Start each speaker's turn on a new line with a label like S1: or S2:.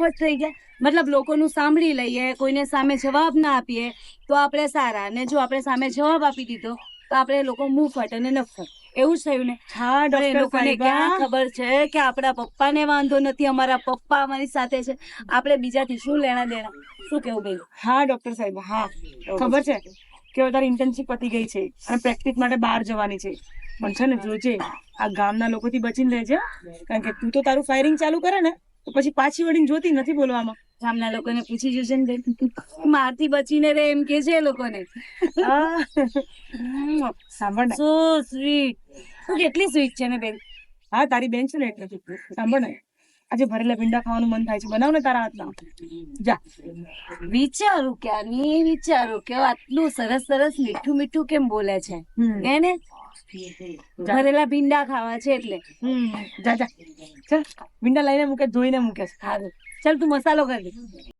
S1: ખુશ થઈ ગયા. મતલબ લોકોનું સાંભળી લઈએ, કોઈને સામે જવાબ ના આપીએ તો આપણે સારા, અને જો આપણે સામે જવાબ આપી દીધો તો આપણે લોકો મુફત અને નફત, એવું જ થયું ને.
S2: હા
S1: પણ એ
S2: ડોક્ટર
S1: લોકોને ક્યાં
S2: સાહેબા.
S1: ખબર છે કે આપણા પપ્પાને વાંધો નથી, અમારા પપ્પા અમારી સાથે છે, આપણે બીજાથી શું લેણા દેણા. શું કેવું બેન?
S2: હા ડોક્ટર સાહેબ, હા ખબર છે કે તારી ઇન્ટર્નશિપ પતી ગઈ છે અને પ્રેક્ટિસ માટે બહાર જવાની છે. પણ છે ને જોજે આ ગામના લોકોથી બચીને રહેજે, કારણ કે તું તો તારું ફાયરિંગ ચાલુ કરે ને તો પછી પાછી વળીને જોતી નથી બોલવામાં.
S1: ગામના લોકોને પૂછી જોજે ને બેન, મારથી બચીને રે એમ કે છે એ લોકોને.
S2: સાંભળ ને.
S1: So sweet. તું કેટલી સ્વીટ છે ને બેન.
S2: હા તારી બેન છે ને એટલે. સાંભળ ને, આજે ભરેલા ભીંડા ખાવાનું મન થાય છે, બનાવ ને તારા હાથના. જા.
S1: વિચારું ક્યારની વિચારું કે આટલું સરસ સરસ મીઠું મીઠું કેમ બોલે છે એને. ભરેલા ભીંડા ખાવા છે એટલે.
S2: જા જા ચાલ, ભીંડા લઈને મૂકે, ધોઈને મૂકે.
S1: સારું ચાલ, તું મસાલો કરી દે.